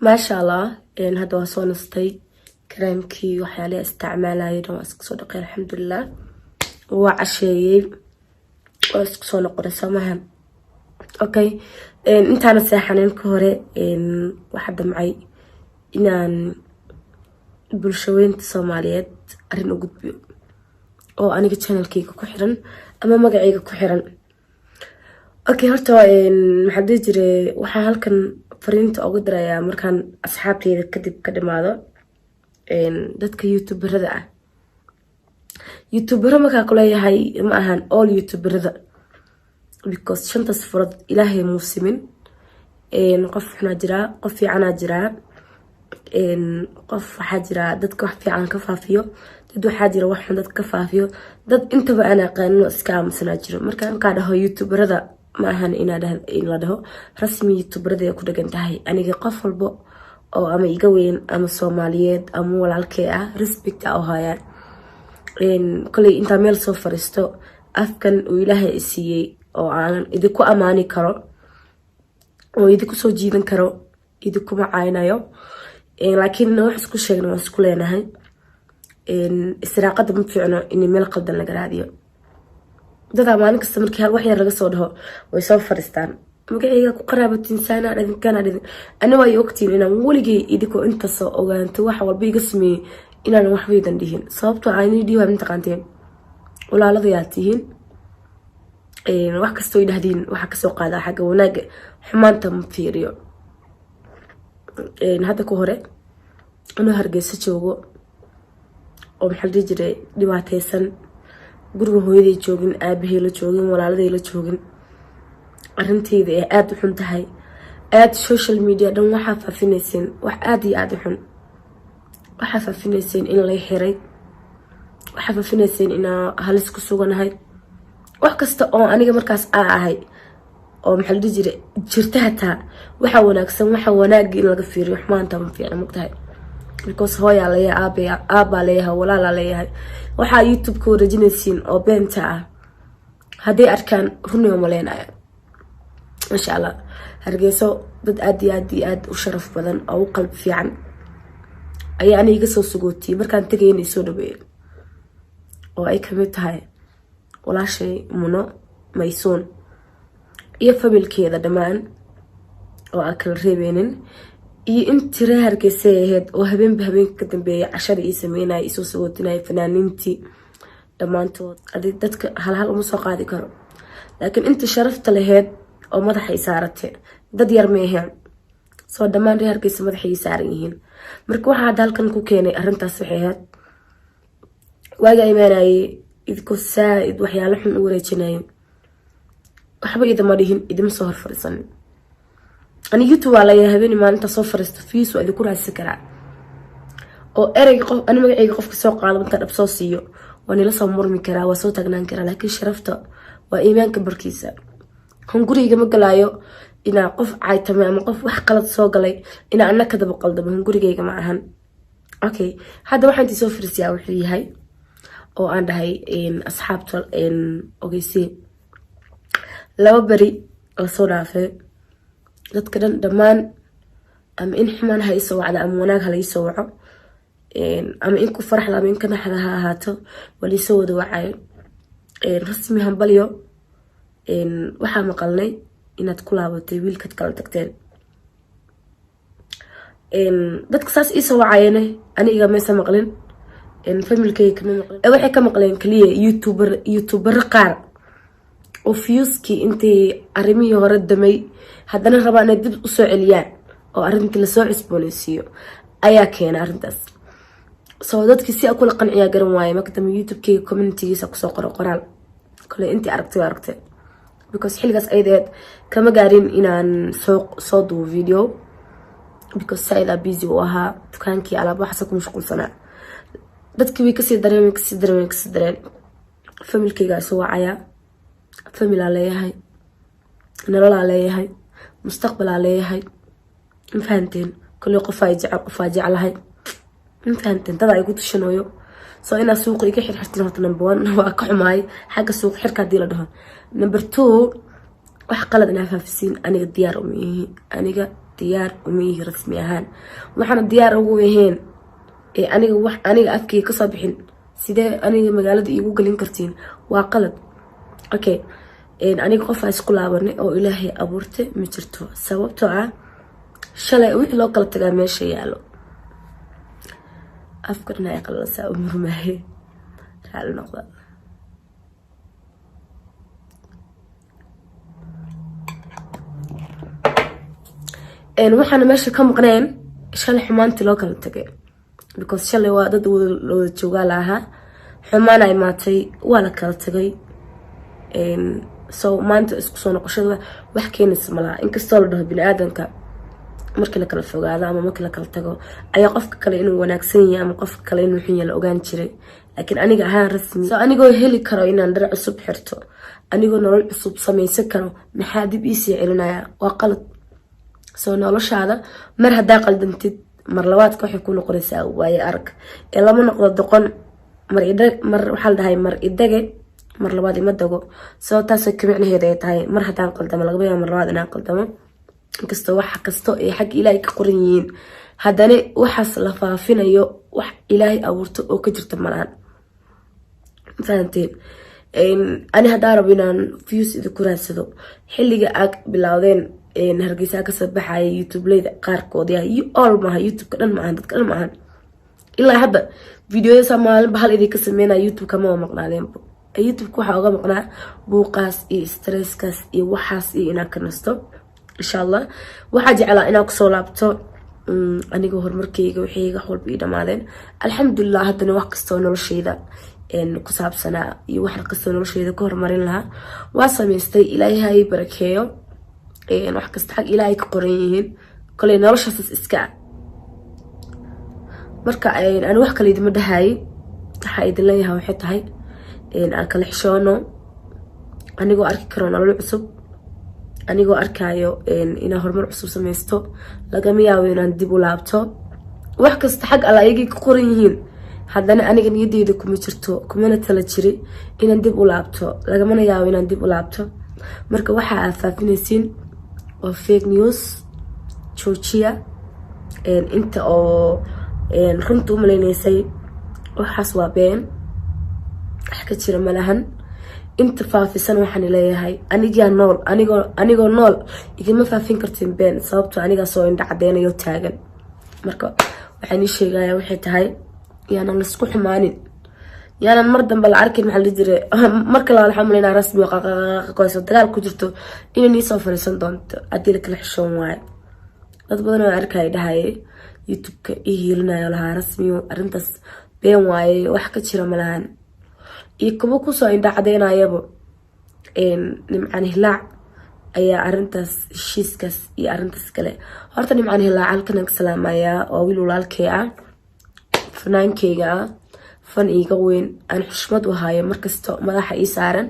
ما شاء الله إن هذا وصون استي كريمكي وحيالي استعمالها يدوم اسكسو دقي الحمد لله وعشي واسكسو نقرأ سمهم اوكي انت انا ساحنين كهوري ان واحد معي inaan bulshooyinta Soomaaliyeed arin ugu gudbiyo oo aniga channelkayga ku xiran ama magacayga ku xiran okay horta maxaa jiray waxa halkan fariinta ugu diraya markaan asxaabteyda kadib ka dhimaado dadka youtuberada ah youtubero markaa kula yahay ma ahan all youtuberada because shanta safarad ilaahay muusimin qof xuna jira qof fiicana jira qof waxaa jira dadka wax fiican ka faafiyo dad waxaa jira wax xun dad ka faafiyo dad intaba aan aqaanin iska aamusana jiro markaan ka dhaho youtuberada ma ahan in la dhaho rasmi youtuberada ku dhagan tahay aniga qof walbo oo ama iga weyn ama Soomaaliyeed ama walaalkay ah respect oo hayaan kulay inta meel soo fariisto afkan uu ilaahay siiyay oo aan idinku amaani karo oo idinku soo jiidan karo idinku macaaynayo laakiin wax isku sheegno waan isku leenahay israaqada ma fiicno in meel qaldan laga raadiyo dad maalin kasta markii hal wax yar laga soo dhaho way soo fariistaan magacayga ku qaraabatin saana dhadinkan ana way ogtiin inaan waligay idinku inta soo ogaanto wax walba iga sameeyay inaan wax weedan dhihin sababtoo aan dhiiba inta qaanteen walaalada yaa tihiin wax kasta way dhahdeen waxa ka soo qaada xagga wanaaga xumaanta ma fiiriyo hadda ku hore inuu Hargeysa joogo oo maxaa jiray dhibaataysan guriga hooyaday joogin aabahay la joogin walaaladay la joogin arintayda ee aad u xun tahay aad social media dhan waxa faafinaysan wax aad iyo aad u xun waxa faafinaysan in la xiray waxa faafinaysan in halis ku suganahay wax kasta oo aniga markaas ahay oo maxaa jiray jirta hataa waxa wanaagsan waxa wanaag in laga fiiriyo xumaanta ma fiicna mugtahay because hooya leeyahay aaba leeyahay walaala leeyahay waxa youtube ku wareejinaysiin oo beenta ah haday arkaan runimo maleenaya insha Allah Hargeyso dad aad iyo aad u sharaf badan oo u qalb fiican ayaa aniga soo sugootay markaan tagaynay soo dhaweeyay oo ay kamid tahay walaashay Muno Maysoon iyo familkeeda dhamaan oo aan kala reebeenin iyo intii reer Hargeysa ahayd oo habeen ka dambeeyay cashada ii sameynay isoo sagootinay fanaaniintii dhamaantood dadka hal uma soo qaadi karo laakiin intii sharafta lahayd oo madaxa ay saaratay dad yar ma ahaan soo dhamaan reer Hargeysa madaxa ay saaran yihiin marka waxa halkan ku keenay arintaas waxay ahayd waaga imaanay idku saaid waxyaalo xun u wareejinay waxba idama dhihin idima soo horfarisan ani YouTube wala habeen maalinta soo fariisto fiiso idinku raadsan karaa oo erey qof ani magacayga qofka soo qaado inta dhab soo siiyo waan ila soo murmi karaa waa soo tagnaan karaa laakiin sharafta waa iimaanka barkiisa hunguriga ma galaayo ina qof caaytama ama qof wax qalad soo galay ina annaka daba qaldamo hungurigayga ma ahan okay hadda waxaan soo fariisiyaa wuxuu yahay oo aan dhahay asxaabta ogeysi laba bari la soo dhaafay dadka dhamaan ama in xumaan ha isoo wacda ama wanaag ha la isoo waco ama in ku faraxda ama in ka naxda ha ahaato wali soo wada wacay rasmi hambalyo waxa maqalnay inaad ku laabatay wiilkad kala tagteen dadka saas isoo wacayna aniga ma soo maqlin familkay kama maqlin waxay ka maqleen kaliya youtuber qaar oo fiyuski intii arimihii hore damay haddana rabaan inay dib u soo celiyaan oo arintii la soo cusboonaysiiyo ayaa keenay arintaas soo dadkii si akula qanciya garan waayay maktam youtube-kayga community-giisa ku soo qoraal kale intii aragtay because xilligaas aydeed kama gaarin inaan soo duubo video because saida busy oo ahaa dukaankii alaab waxa ku mashquulsanaa dadkii way kasii dareen familkayga soo wacaya family leeyahay nolol leeyahay mustaqbal leeyahay ma fahanteen kulli qof ay jecelahay ma fahanteen dad ay ku tushanayo soo ina suuq iga xirxirtan horta number 1 waa ka xumaay xagga suuq xirka hadii la dhaho number 2 wax qalad inaa faafisiin aniga diyaar uma yihi rasmi ahaan. waxaana diyaar ugu ahayn aniga wax aniga afkayga kasoo bixin sidee aniga magaalada iigu galin kartiin? waa qalad. okay aniga qofaa isku laabanay oo ilaahay abuurtay ma jirto, sababtoo ah shalay wixii loo kala tagaa meesha yaalo. afkarna ay qalalasaa u murmaaye raali noqda. waxaana meesha ka maqneen shalay xumaantii loo kala tagay, because shalay waa dad wada joogaa lahaa, xumaana imaatay waa la kala tagay. so maanta isku soo noqoshada wax keenaysa malaha, inkastoo la dhaho bini-aadanka markii la kala fogaado ama markii la kala tago ayaa qofka kale inuu wanaagsan yahay ama qofka kale inuu xun yahay la ogaan jiray. laakiin aniga ahaan rasmi, so anigoo heli karo inaan dhar cusub xirto, anigoo nolol cusub samaysan karo, maxaa dib iisii celinaya? waa qalad. soo noloshaada mar haddaa qaldantid mar labaadka waxay ku noqonaysaa waaye arag ee lama noqdo doqon. mar waxaa la dhahay mar idage mar labaad ima dago. soo taasoo ka micnaheeda ay tahay mar haddaan qaldamo lagaba yaabo mar labaad inaan qaldamo, inkastoo wax kasto ay xag ilaahay ka qoran yihiin, haddana waxaas la faafinayo wax ilaahay abuurto oo ka jirta malahan. fahanteen? ani haddaa rabo inaan views idinku raadsado xilliga aad bilowdeen hargeysa kasoo baxaya youtubeleyda qaarkood all maaha, youtubeka dhan maahan, dadka dhan maahan. ilaa hadda videoyasa maalinba hal idinka sameynaya youtubeka ma maqnaadeenba. youtubeka waxaa uga maqnaa buuqaas iyo stresskaas iyo waxaas iyo inaan ka nasto. insha allah waxaa jeclaa inaan kusoo laabto anigoo horumarkeyga waxayga wax walba ii dhamaadeen alxamdulilah. haddana wax kastoo nolosheyda ku saabsanaa iyo wax kastoo nolosheyda ka horumarin lahaa waa samaystay. ilaahay ha ii barakeeyo. wax kasta xag ilaahay ka qoran yihiin, koley noloshaas iska marka aan wax kale idima dhahaye. waxaa idin leeyahay waxay tahay aan kala xishoono, anigoo arki karo nolol cusub, anigoo arkaayo inaan horumar cusub samaysto, lagama yaabo inaan dib u laabto. wax kasta xag alla ayagay ka qoran yihiin, haddana aniga niyadeyda kuma jirto, kumana tala jiri inaan dib u laabto, lagamana yaabo inaan dib u laabto. marka waxa aad faafinaysiin waa fake news. joojiya inta oo runta u malaynaysay waxaas waa been, wax ka jira malahan. inta faafisan waxaan leeyahay anigaa nool, anigoo nool igama faafin kartiin been, sababtoo anigaa soo indha cadeynayo taagan. marka waxaan ii sheegaya waxay tahay yaanan laisku xumaanin, yaanan mar dambe la arkin. maxaa la jira marka la alxamdulillah rasmi qoyso dagaal ku jirto inay nii soo fariisan doonto haddii la kala xishoon waayo. dad badan oo arkay dhahaye youtubeka ii hiilinayo lahaa rasmiyo arrintaas been waaye, wax ka jira malahan. iyo kuwa kusoo indha cadeynayaba nimcaan hilaac ayaa arintaas heshiiskaas iyo arintaas kale. horta nimcaan hilaac halkan aan ka salaamayaa, waa wiil walaalkay ah, fanaankeyga ah, fan iiga weyn, aan xushmad u haayo markasta madaxa ii saaran.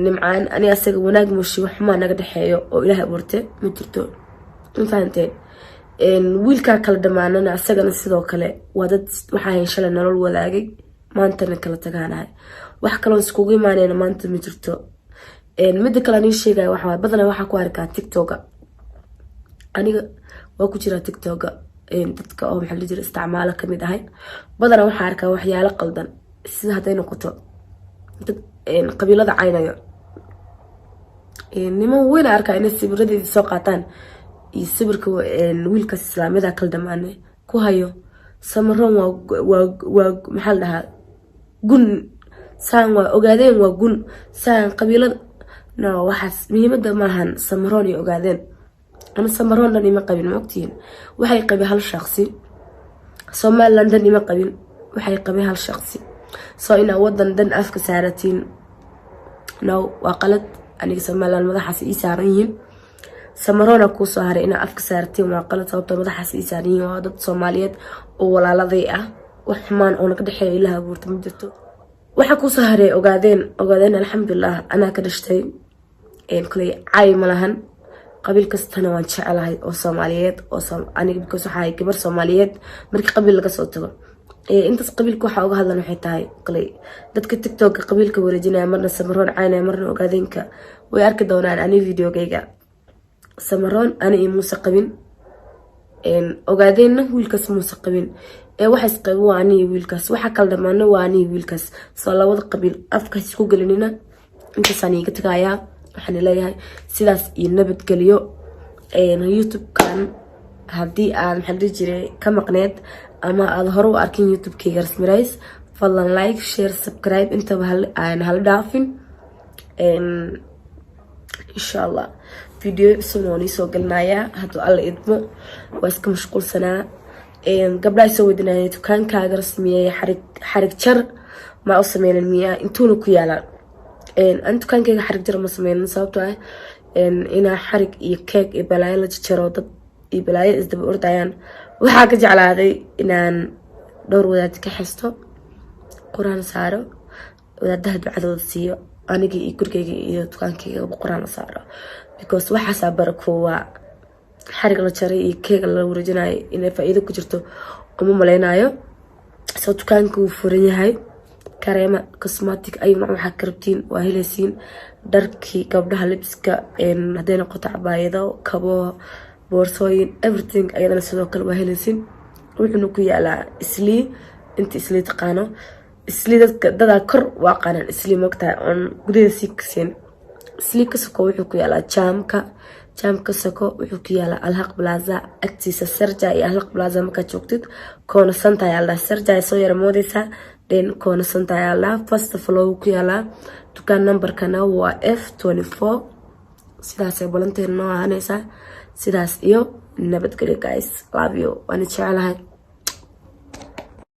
nimcaan ani asaga wanaag mooshi waxmaa naga dhexeeyo oo ilaah abuurte ma jirto. fahanteen? wiilkaa kala dhamaanana asagana sidoo kale waa dad waxaa hayn shalay nolol wadaagay, maantana kala tagaanahay. wax kaloo iskugu imaanayna maanta ma jirto. mida kale aan ii sheegaya waxaa badanaa waxaa ku arkaa tiktoka. aniga waa ku jiraa tiktoka, dadka oo maxaa la jira isticmaalo kamid ahay. badanaa waxaa arkaa waxyaalo qaldan, sida hadday noqoto dad qabiilada caynayo. niman weyn arkaa inay sawiradeeda soo qaataan iyo sawirka wiilkaas islaamiyada kala dhamaanay ku hayo samaroon waa maxaa la dhahaa gun, saan waa ogaadeen, waa gun saan qabiilada. no waxaas muhiimada maahan samaroon iyo ogaadeen. ana samaroon dhan ima qabin, ma ogtihiin? waxay qabeen hal shaqsi. somaliland dhan ima qabin, waxay qabeen hal shaqsi. soo inaa wadan dhan afka saaratiin no waa qalad. aniga somaliland madaxaas ii saaran yihiin, samaroona kuusoo haray inaa afka saaratiin waa qalad, sababtoo madaxaas ii saaran yihiin. waa dad soomaaliyeed oo walaaladay ah, wax xumaan oo naga dhexeeya ilaah abuurta ma jirto. waxaa kuusoo haray ogaadeen alxamdulilah anaa ka dhashtay. koley caay malahan, qabiil kastana waan jecelahay oo soomaaliyeed oo aniga because waxaa gabar soomaaliyeed markii qabiil laga soo tago intaas qabiilka waxaa uga hadlan waxay tahay qalay dadka tiktoka qabiilka wareejinaya marna samaroon caynaya marna ogaadeenka way arki doonaan ani videogayga samaroon ani iyo muuse qabin ogaadeenna wiilkaas muuse qabin waxaas qaybo waa ani iyo wiilkaas waxa kala dhamaana waa ani iyo wiilkaas soo labada qabiil afkaas isku gelinina intaasaan iiga tagayaa waxaan leeyahay sidaas iyo nabadgelyo youtube-kan haddii aad maxaa dhihi jiray ka maqneed ama aad hore u arkin youtube-kayga rasmi rays fadlan like share subscribe intaba hala dhaafin insha allah video cusub waan iisoo gelinayaa hadduu alla idmo waa iska mashquulsanaa gabdhaha isoo weydinaya dukaankaaga rasmiyeeya xarig jar maa u sameynan miyaa intuuna ku yaalaa an dukaankayga xarig jar ma sameynan sababtoo ah inaa xarig iyo keeg iyo balaayo la jajaro dad iyo balaayo isdaba ordayaan waxaa ka jeclaaday inaan dhowr wadaad ka xesto quraan saaro wadaadaha ducadooda siiyo anigii iyo gurigayga iyo dukaankayga quraan saaro because waxaasaa barakoowa xarig la jaray iyo keega la wareejinayo inay faa'iido ku jirto uma maleynayo soo dukaanka wuu furan yahay kareema cosmetic ayuu nooc waxaa ka rabtiin waa helaysiin dharkii gabdhaha libiska hadday noqoto cabaayado kabo boorsooyin everything ayadana sidoo kale waa helaysiin wuxuuna ku yaalaa islii inta islii taqaano islii dadaa kor waa qaanaan islii moogtahay oon gudaheeda sii kaseen islii ka soko wuxuu ku yaalaa jaamka soko wuxuu ku yaalaa alhaq plaza agtiisa sarja iyo alhaq plaza markaad joogtid koona santa ayaa ladhaha sarja ay soo yara moodeysaa then koona santa ayaa ladhaha first floor ku yaalaa dukaan numberkana waa F24 sidaasay balanteena noo ahaaneysaa sidaas iyo nabadgelyo guys love you waan jecelahay